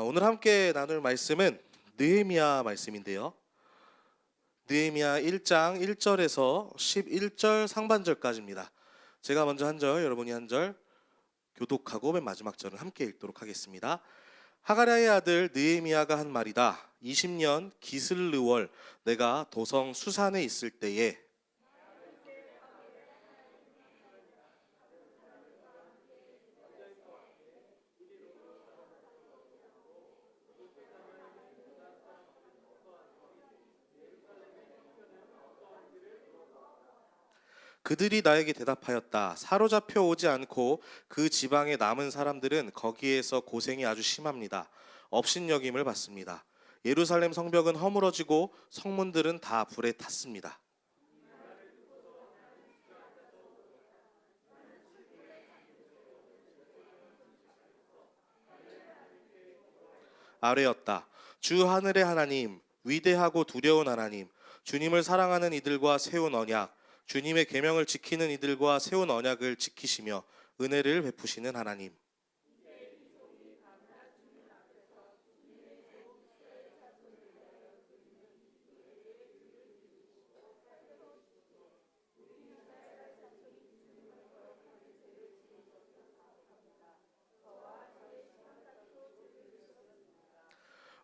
오늘 함께 나눌 말씀은 느헤미야 말씀인데요. 느헤미야 1장 1절에서 11절 상반절까지입니다. 제가 먼저 한 절, 여러분이 한 절 교독하고 맨 마지막 절은 함께 읽도록 하겠습니다. 하가랴의 아들 느헤미야가 한 말이다. 20년 기슬르월 내가 도성 수산에 있을 때에 그들이 나에게 대답하였다. 사로잡혀 오지 않고 그 지방에 남은 사람들은 거기에서 고생이 아주 심합니다. 업신여김을 받습니다. 예루살렘 성벽은 허물어지고 성문들은 다 불에 탔습니다. 아뢰었다. 주 하늘의 하나님, 위대하고 두려운 하나님, 주님을 사랑하는 이들과 세운 언약, 주님의 계명을 지키는 이들과 세운 언약을 지키시며 은혜를 베푸시는 하나님.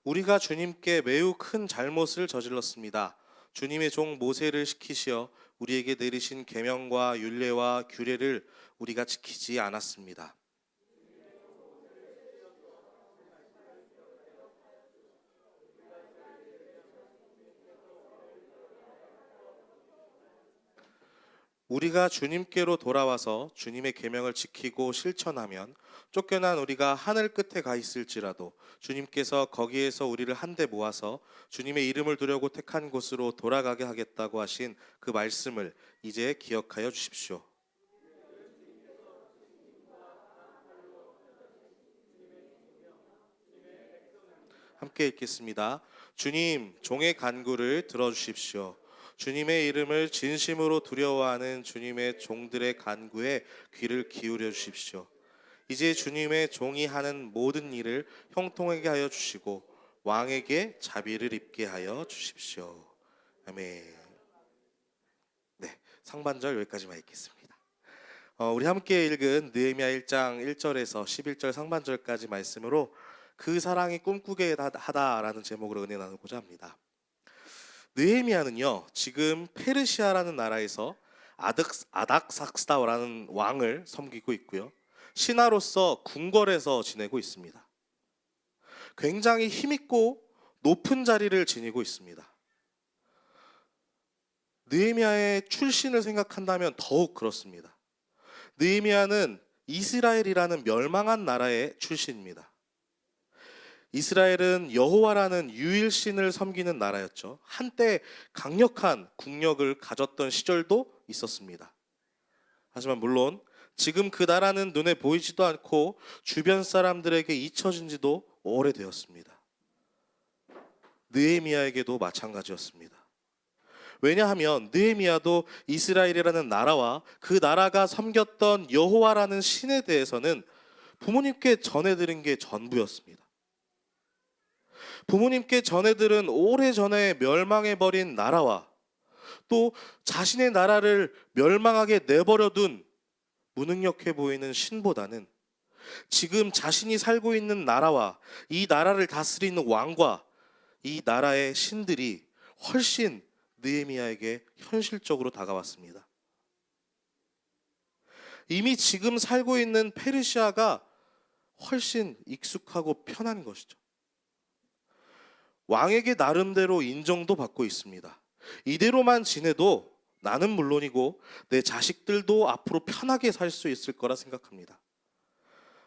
우리가 주님께 매우 큰 잘못을 저질렀습니다. 주님의 종 모세를 시키시어 우리에게 내리신 계명과 율례와 규례를 우리가 지키지 않았습니다. 우리가 주님께로 돌아와서 주님의 계명을 지키고 실천하면 쫓겨난 우리가 하늘 끝에 가 있을지라도 주님께서 거기에서 우리를 한데 모아서 주님의 이름을 두려고 택한 곳으로 돌아가게 하겠다고 하신 그 말씀을 이제 기억하여 주십시오. 함께 읽겠습니다. 주님, 종의 간구를 들어주십시오. 주님의 이름을 진심으로 두려워하는 주님의 종들의 간구에 귀를 기울여 주십시오. 이제 주님의 종이 하는 모든 일을 형통하게 하여 주시고 왕에게 자비를 입게 하여 주십시오. 아멘. 네, 상반절 여기까지만 읽겠습니다. 우리 함께 읽은 느헤미야 1장 1절에서 11절 상반절까지 말씀으로 그 사랑이 꿈꾸게 하다라는 제목으로 은혜 나누고자 합니다. 느헤미야는요, 지금 페르시아라는 나라에서 아닥삭스다라는 왕을 섬기고 있고요, 신하로서 궁궐에서 지내고 있습니다. 굉장히 힘있고 높은 자리를 지니고 있습니다. 느헤미야의 출신을 생각한다면 더욱 그렇습니다. 느헤미야는 이스라엘이라는 멸망한 나라의 출신입니다. 이스라엘은 여호와라는 유일신을 섬기는 나라였죠. 한때 강력한 국력을 가졌던 시절도 있었습니다. 하지만 물론 지금 그 나라는 눈에 보이지도 않고 주변 사람들에게 잊혀진 지도 오래되었습니다. 느헤미야에게도 마찬가지였습니다. 왜냐하면 느헤미야도 이스라엘이라는 나라와 그 나라가 섬겼던 여호와라는 신에 대해서는 부모님께 전해들은 게 전부였습니다. 부모님께 전해들은 오래전에 멸망해버린 나라와 또 자신의 나라를 멸망하게 내버려둔 무능력해 보이는 신보다는 지금 자신이 살고 있는 나라와 이 나라를 다스리는 왕과 이 나라의 신들이 훨씬 느헤미야에게 현실적으로 다가왔습니다. 이미 지금 살고 있는 페르시아가 훨씬 익숙하고 편한 것이죠. 왕에게 나름대로 인정도 받고 있습니다. 이대로만 지내도 나는 물론이고 내 자식들도 앞으로 편하게 살 수 있을 거라 생각합니다.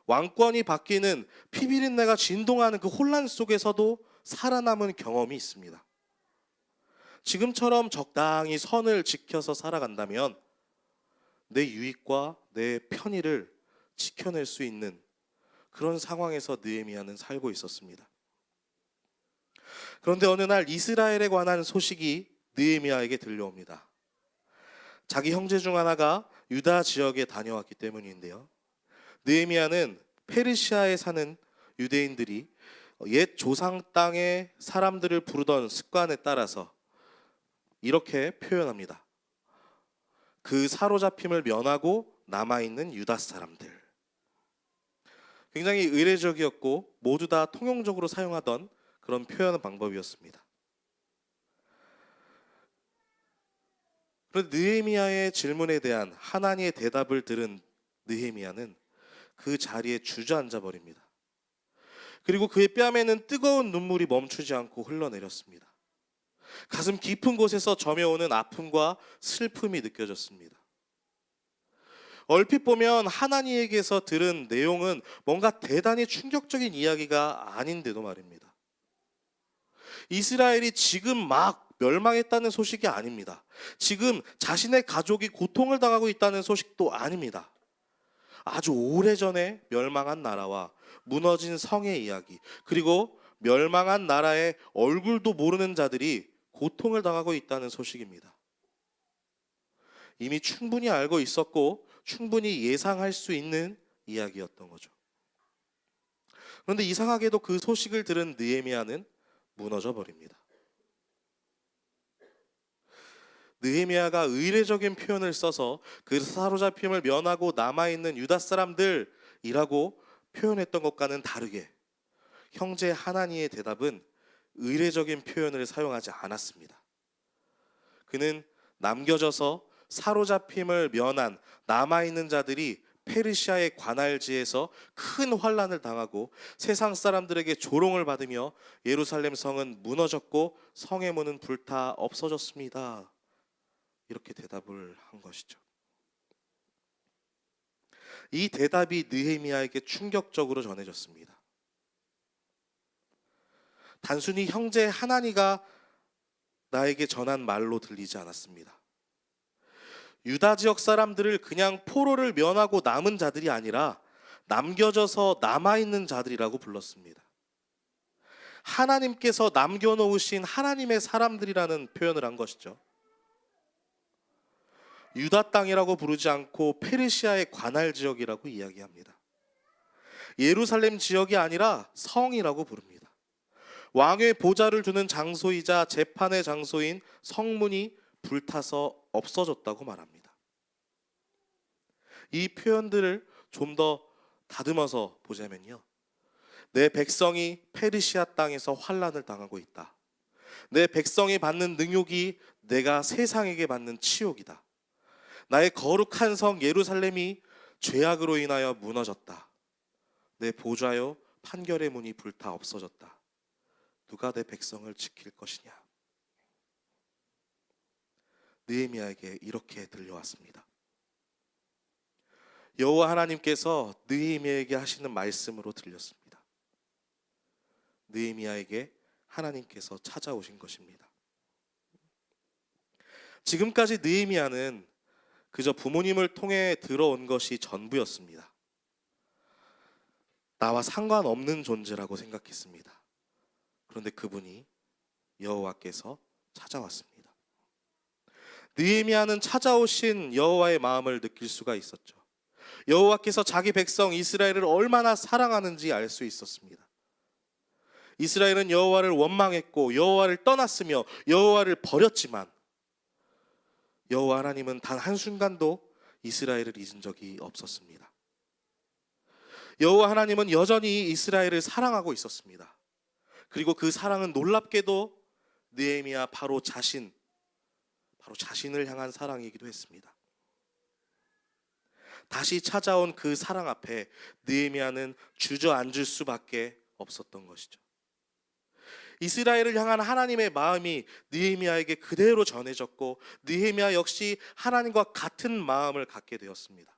왕권이 바뀌는 피비린내가 진동하는 그 혼란 속에서도 살아남은 경험이 있습니다. 지금처럼 적당히 선을 지켜서 살아간다면 내 유익과 내 편의를 지켜낼 수 있는 그런 상황에서 느헤미야는 살고 있었습니다. 그런데 어느 날 이스라엘에 관한 소식이 느헤미야에게 들려옵니다. 자기 형제 중 하나가 유다 지역에 다녀왔기 때문인데요. 느헤미야는 페르시아에 사는 유대인들이 옛 조상 땅의 사람들을 부르던 습관에 따라서 이렇게 표현합니다. 그 사로잡힘을 면하고 남아있는 유다 사람들. 굉장히 의례적이었고 모두 다 통용적으로 사용하던 그런 표현 방법이었습니다. 그런데 느헤미야의 질문에 대한 하나님의 대답을 들은 느헤미야는 그 자리에 주저앉아 버립니다. 그리고 그의 뺨에는 뜨거운 눈물이 멈추지 않고 흘러내렸습니다. 가슴 깊은 곳에서 점여오는 아픔과 슬픔이 느껴졌습니다. 얼핏 보면 하나님에게서 들은 내용은 뭔가 대단히 충격적인 이야기가 아닌데도 말입니다. 이스라엘이 지금 막 멸망했다는 소식이 아닙니다. 지금 자신의 가족이 고통을 당하고 있다는 소식도 아닙니다. 아주 오래전에 멸망한 나라와 무너진 성의 이야기, 그리고 멸망한 나라의 얼굴도 모르는 자들이 고통을 당하고 있다는 소식입니다. 이미 충분히 알고 있었고 충분히 예상할 수 있는 이야기였던 거죠. 그런데 이상하게도 그 소식을 들은 느헤미야는 무너져 버립니다. 느헤미야가 의례적인 표현을 써서 그 사로잡힘을 면하고 남아있는 유다 사람들이라고 표현했던 것과는 다르게 형제 하나니의 대답은 의례적인 표현을 사용하지 않았습니다. 그는 남겨져서 사로잡힘을 면한 남아있는 자들이 페르시아의 관할지에서 큰 환난을 당하고 세상 사람들에게 조롱을 받으며 예루살렘 성은 무너졌고 성의 문은 불타 없어졌습니다. 이렇게 대답을 한 것이죠. 이 대답이 느헤미야에게 충격적으로 전해졌습니다. 단순히 형제 하나니가 나에게 전한 말로 들리지 않았습니다. 유다 지역 사람들을 그냥 포로를 면하고 남은 자들이 아니라 남겨져서 남아있는 자들이라고 불렀습니다. 하나님께서 남겨놓으신 하나님의 사람들이라는 표현을 한 것이죠. 유다 땅이라고 부르지 않고 페르시아의 관할 지역이라고 이야기합니다. 예루살렘 지역이 아니라 성이라고 부릅니다. 왕의 보좌를 두는 장소이자 재판의 장소인 성문이 불타서 없어졌다고 말합니다. 이 표현들을 좀 더 다듬어서 보자면요, 내 백성이 페르시아 땅에서 환난을 당하고 있다. 내 백성이 받는 능욕이 내가 세상에게 받는 치욕이다. 나의 거룩한 성 예루살렘이 죄악으로 인하여 무너졌다. 내 보좌여 판결의 문이 불타 없어졌다. 누가 내 백성을 지킬 것이냐. 느헤미야에게 이렇게 들려왔습니다. 여호와 하나님께서 느헤미야에게 하시는 말씀으로 들렸습니다. 느헤미야에게 하나님께서 찾아오신 것입니다. 지금까지 느헤미야는 그저 부모님을 통해 들어온 것이 전부였습니다. 나와 상관없는 존재라고 생각했습니다. 그런데 그분이 여호와께서 찾아왔습니다. 느헤미야는 찾아오신 여호와의 마음을 느낄 수가 있었죠. 여호와께서 자기 백성 이스라엘을 얼마나 사랑하는지 알 수 있었습니다. 이스라엘은 여호와를 원망했고 여호와를 떠났으며 여호와를 버렸지만 여호와 하나님은 단 한순간도 이스라엘을 잊은 적이 없었습니다. 여호와 하나님은 여전히 이스라엘을 사랑하고 있었습니다. 그리고 그 사랑은 놀랍게도 느헤미야 바로 자신을 향한 사랑이기도 했습니다. 다시 찾아온 그 사랑 앞에 느헤미야는 주저앉을 수밖에 없었던 것이죠. 이스라엘을 향한 하나님의 마음이 느헤미야에게 그대로 전해졌고 느헤미야 역시 하나님과 같은 마음을 갖게 되었습니다.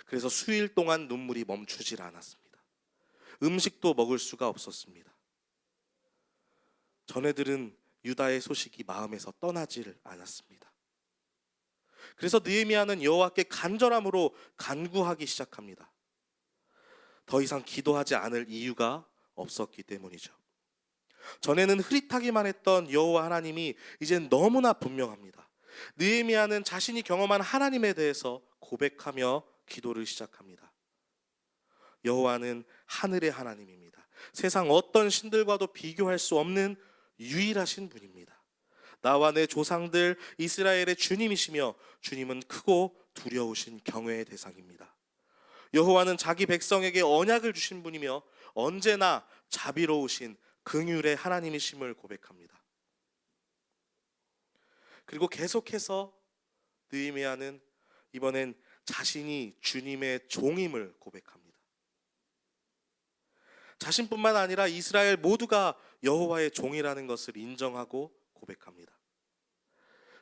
그래서 수일 동안 눈물이 멈추질 않았습니다. 음식도 먹을 수가 없었습니다. 전해 들은 유다의 소식이 마음에서 떠나질 않았습니다. 그래서 느헤미야는 여호와께 간절함으로 간구하기 시작합니다. 더 이상 기도하지 않을 이유가 없었기 때문이죠. 전에는 흐릿하기만 했던 여호와 하나님이 이젠 너무나 분명합니다. 느헤미야는 자신이 경험한 하나님에 대해서 고백하며 기도를 시작합니다. 여호와는 하늘의 하나님입니다. 세상 어떤 신들과도 비교할 수 없는 유일하신 분입니다. 나와 내 조상들 이스라엘의 주님이시며 주님은 크고 두려우신 경외의 대상입니다. 여호와는 자기 백성에게 언약을 주신 분이며 언제나 자비로우신 긍휼의 하나님이심을 고백합니다. 그리고 계속해서 느헤미야는 이번엔 자신이 주님의 종임을 고백합니다. 자신뿐만 아니라 이스라엘 모두가 여호와의 종이라는 것을 인정하고 고백합니다.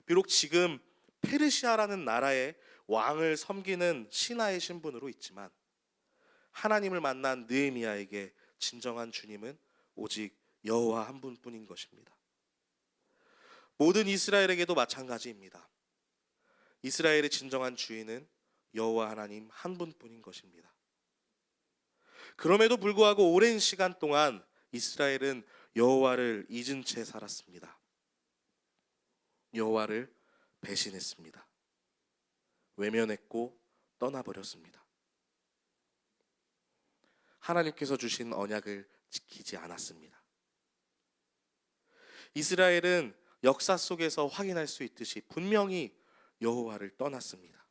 비록 지금 페르시아라는 나라의 왕을 섬기는 신하의 신분으로 있지만 하나님을 만난 느헤미야에게 진정한 주님은 오직 여호와 한 분뿐인 것입니다. 모든 이스라엘에게도 마찬가지입니다. 이스라엘의 진정한 주인은 여호와 하나님 한 분뿐인 것입니다. 그럼에도 불구하고 오랜 시간 동안 이스라엘은 여호와를 잊은 채 살았습니다. 여호와를 배신했습니다. 외면했고 떠나버렸습니다. 하나님께서 주신 언약을 지키지 않았습니다. 이스라엘은 역사 속에서 확인할 수 있듯이 분명히 여호와를 떠났습니다.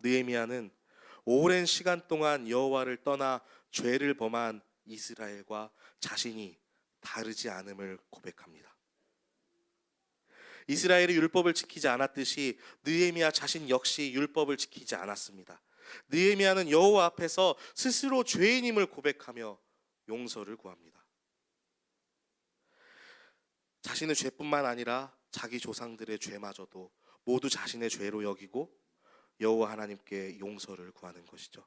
느헤미야는 오랜 시간 동안 여호와를 떠나 죄를 범한 이스라엘과 자신이 다르지 않음을 고백합니다. 이스라엘이 율법을 지키지 않았듯이 느헤미야 자신 역시 율법을 지키지 않았습니다. 느헤미야는 여호와 앞에서 스스로 죄인임을 고백하며 용서를 구합니다. 자신의 죄뿐만 아니라 자기 조상들의 죄마저도 모두 자신의 죄로 여기고 여호와 하나님께 용서를 구하는 것이죠.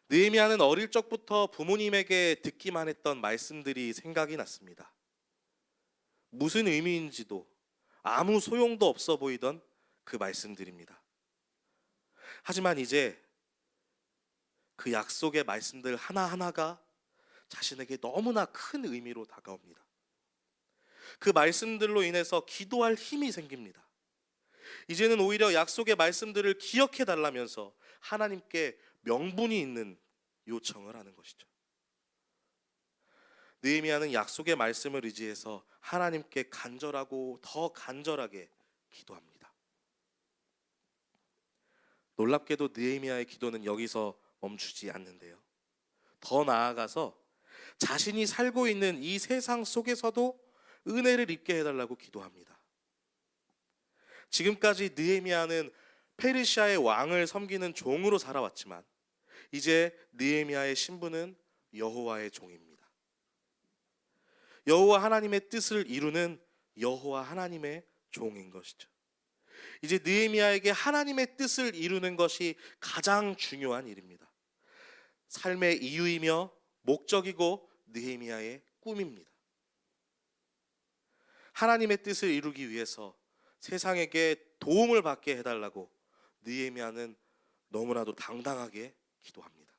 느헤미야는 어릴 적부터 부모님에게 듣기만 했던 말씀들이 생각이 났습니다. 무슨 의미인지도 아무 소용도 없어 보이던 그 말씀들입니다. 하지만 이제 그 약속의 말씀들 하나하나가 자신에게 너무나 큰 의미로 다가옵니다. 그 말씀들로 인해서 기도할 힘이 생깁니다. 이제는 오히려 약속의 말씀들을 기억해 달라면서 하나님께 명분이 있는 요청을 하는 것이죠. 느헤미야는 약속의 말씀을 의지해서 하나님께 간절하고 더 간절하게 기도합니다. 놀랍게도 느헤미야의 기도는 여기서 멈추지 않는데요. 더 나아가서 자신이 살고 있는 이 세상 속에서도 은혜를 입게 해달라고 기도합니다. 지금까지 느헤미야는 페르시아의 왕을 섬기는 종으로 살아왔지만 이제 느헤미야의 신분은 여호와의 종입니다. 여호와 하나님의 뜻을 이루는 여호와 하나님의 종인 것이죠. 이제 느헤미야에게 하나님의 뜻을 이루는 것이 가장 중요한 일입니다. 삶의 이유이며 목적이고 느헤미야의 꿈입니다. 하나님의 뜻을 이루기 위해서 세상에게 도움을 받게 해달라고 느헤미야는 너무나도 당당하게 기도합니다.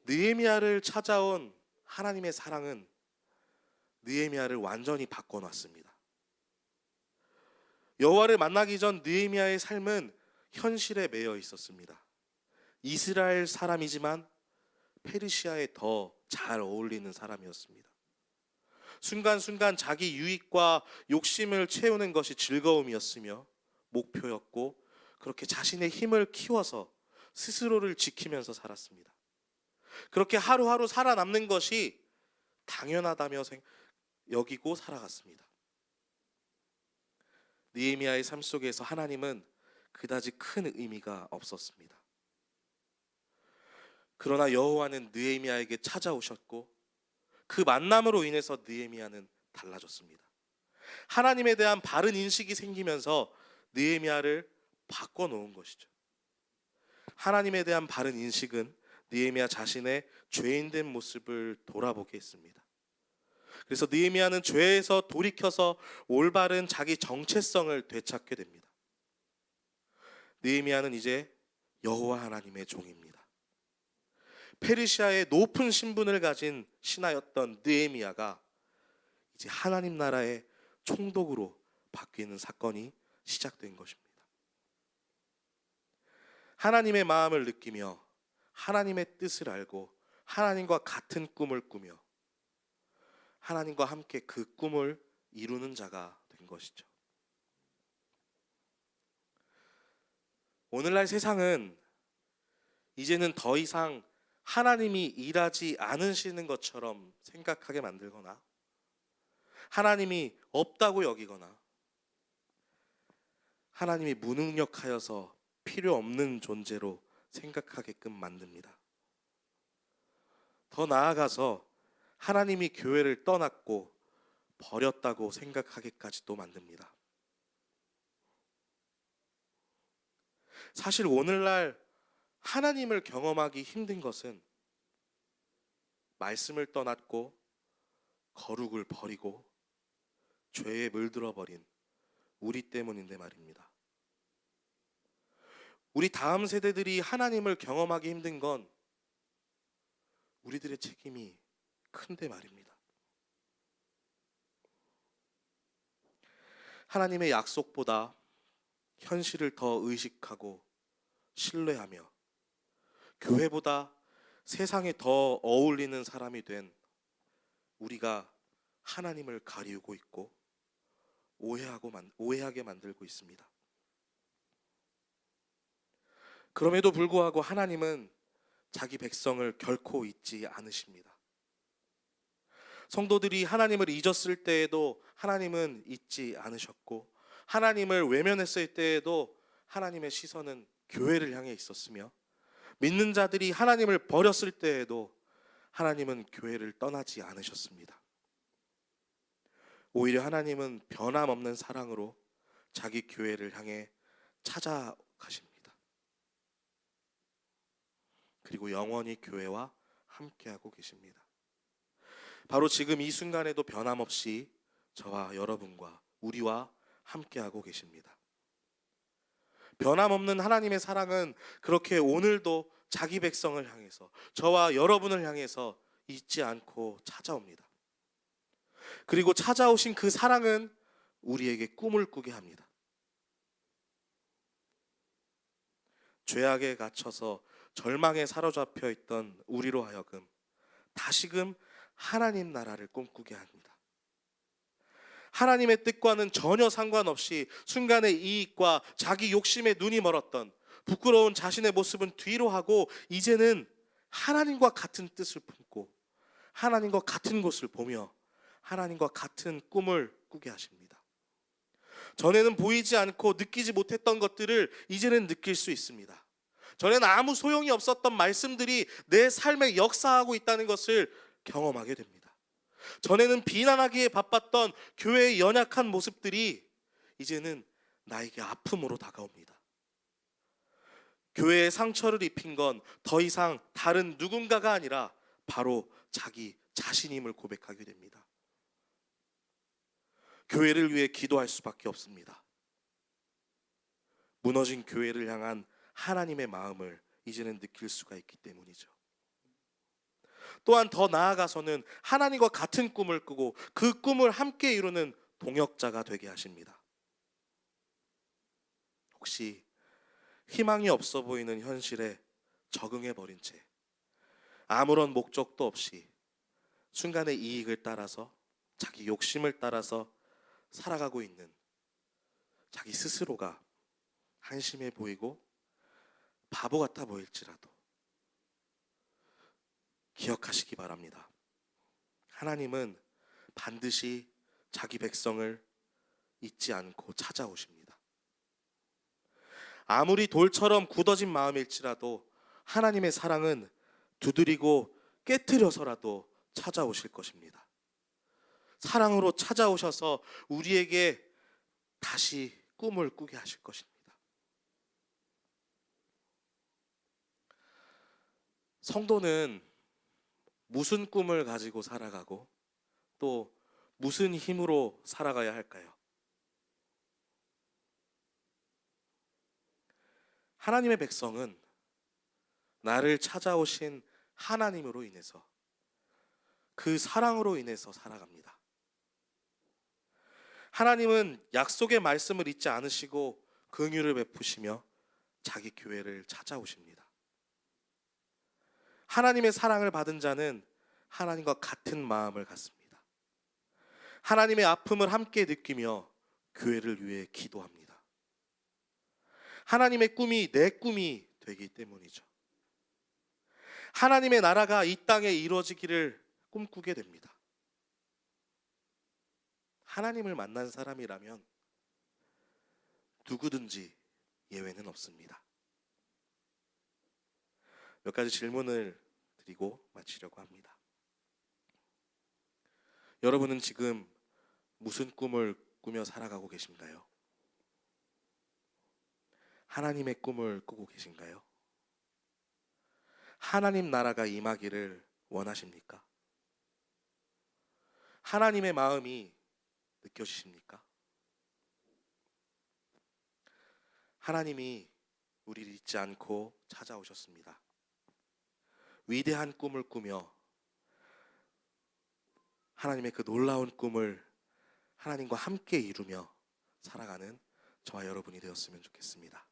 느헤미야를 찾아온 하나님의 사랑은 느헤미야를 완전히 바꿔놨습니다. 여호와를 만나기 전 느헤미야의 삶은 현실에 매여 있었습니다. 이스라엘 사람이지만 페르시아에 더 잘 어울리는 사람이었습니다. 순간순간 자기 유익과 욕심을 채우는 것이 즐거움이었으며 목표였고 그렇게 자신의 힘을 키워서 스스로를 지키면서 살았습니다. 그렇게 하루하루 살아남는 것이 당연하다며 여기고 살아갔습니다. 느헤미야의 삶 속에서 하나님은 그다지 큰 의미가 없었습니다. 그러나 여호와는 느헤미야에게 찾아오셨고 그 만남으로 인해서 느헤미야는 달라졌습니다. 하나님에 대한 바른 인식이 생기면서 느헤미야를 바꿔놓은 것이죠. 하나님에 대한 바른 인식은 느헤미야 자신의 죄인된 모습을 돌아보게 했습니다. 그래서 느헤미야는 죄에서 돌이켜서 올바른 자기 정체성을 되찾게 됩니다. 느헤미야는 이제 여호와 하나님의 종입니다. 페르시아의 높은 신분을 가진 신하였던 느헤미야가 이제 하나님 나라의 총독으로 바뀌는 사건이 시작된 것입니다. 하나님의 마음을 느끼며 하나님의 뜻을 알고 하나님과 같은 꿈을 꾸며 하나님과 함께 그 꿈을 이루는 자가 된 것이죠. 오늘날 세상은 이제는 더 이상 하나님이 일하지 않으시는 것처럼 생각하게 만들거나 하나님이 없다고 여기거나 하나님이 무능력하여서 필요 없는 존재로 생각하게끔 만듭니다. 더 나아가서 하나님이 교회를 떠났고 버렸다고 생각하기까지도 만듭니다. 사실 오늘날 하나님을 경험하기 힘든 것은 말씀을 떠났고 거룩을 버리고 죄에 물들어 버린 우리 때문인데 말입니다. 우리 다음 세대들이 하나님을 경험하기 힘든 건 우리들의 책임이 큰데 말입니다. 하나님의 약속보다 현실을 더 의식하고 신뢰하며 교회보다 세상에 더 어울리는 사람이 된 우리가 하나님을 가리우고 있고 오해하게 만들고 있습니다. 그럼에도 불구하고 하나님은 자기 백성을 결코 잊지 않으십니다. 성도들이 하나님을 잊었을 때에도 하나님은 잊지 않으셨고 하나님을 외면했을 때에도 하나님의 시선은 교회를 향해 있었으며 믿는 자들이 하나님을 버렸을 때에도 하나님은 교회를 떠나지 않으셨습니다. 오히려 하나님은 변함없는 사랑으로 자기 교회를 향해 찾아가십니다. 그리고 영원히 교회와 함께하고 계십니다. 바로 지금 이 순간에도 변함없이 저와 여러분과 우리와 함께하고 계십니다. 변함없는 하나님의 사랑은 그렇게 오늘도 자기 백성을 향해서 저와 여러분을 향해서 잊지 않고 찾아옵니다. 그리고 찾아오신 그 사랑은 우리에게 꿈을 꾸게 합니다. 죄악에 갇혀서 절망에 사로잡혀 있던 우리로 하여금 다시금 하나님 나라를 꿈꾸게 합니다. 하나님의 뜻과는 전혀 상관없이 순간의 이익과 자기 욕심에 눈이 멀었던 부끄러운 자신의 모습은 뒤로 하고 이제는 하나님과 같은 뜻을 품고 하나님과 같은 곳을 보며 하나님과 같은 꿈을 꾸게 하십니다. 전에는 보이지 않고 느끼지 못했던 것들을 이제는 느낄 수 있습니다. 전에는 아무 소용이 없었던 말씀들이 내 삶에 역사하고 있다는 것을 경험하게 됩니다. 전에는 비난하기에 바빴던 교회의 연약한 모습들이 이제는 나에게 아픔으로 다가옵니다. 교회에 상처를 입힌 건 더 이상 다른 누군가가 아니라 바로 자기 자신임을 고백하게 됩니다. 교회를 위해 기도할 수밖에 없습니다. 무너진 교회를 향한 하나님의 마음을 이제는 느낄 수가 있기 때문이죠. 또한 더 나아가서는 하나님과 같은 꿈을 꾸고 그 꿈을 함께 이루는 동역자가 되게 하십니다. 혹시 희망이 없어 보이는 현실에 적응해버린 채 아무런 목적도 없이 순간의 이익을 따라서 자기 욕심을 따라서 살아가고 있는 자기 스스로가 한심해 보이고 바보 같아 보일지라도 기억하시기 바랍니다. 하나님은 반드시 자기 백성을 잊지 않고 찾아오십니다. 아무리 돌처럼 굳어진 마음일지라도 하나님의 사랑은 두드리고 깨트려서라도 찾아오실 것입니다. 사랑으로 찾아오셔서 우리에게 다시 꿈을 꾸게 하실 것입니다. 성도는 무슨 꿈을 가지고 살아가고 또 무슨 힘으로 살아가야 할까요? 하나님의 백성은 나를 찾아오신 하나님으로 인해서 그 사랑으로 인해서 살아갑니다. 하나님은 약속의 말씀을 잊지 않으시고 긍휼을 베푸시며 자기 교회를 찾아오십니다. 하나님의 사랑을 받은 자는 하나님과 같은 마음을 갖습니다. 하나님의 아픔을 함께 느끼며 교회를 위해 기도합니다. 하나님의 꿈이 내 꿈이 되기 때문이죠. 하나님의 나라가 이 땅에 이루어지기를 꿈꾸게 됩니다. 하나님을 만난 사람이라면 누구든지 예외는 없습니다. 몇 가지 질문을 드리고 마치려고 합니다. 여러분은 지금 무슨 꿈을 꾸며 살아가고 계신가요? 하나님의 꿈을 꾸고 계신가요? 하나님 나라가 임하기를 원하십니까? 하나님의 마음이 느껴지십니까? 하나님이 우리를 잊지 않고 찾아오셨습니다. 위대한 꿈을 꾸며 하나님의 그 놀라운 꿈을 하나님과 함께 이루며 살아가는 저와 여러분이 되었으면 좋겠습니다.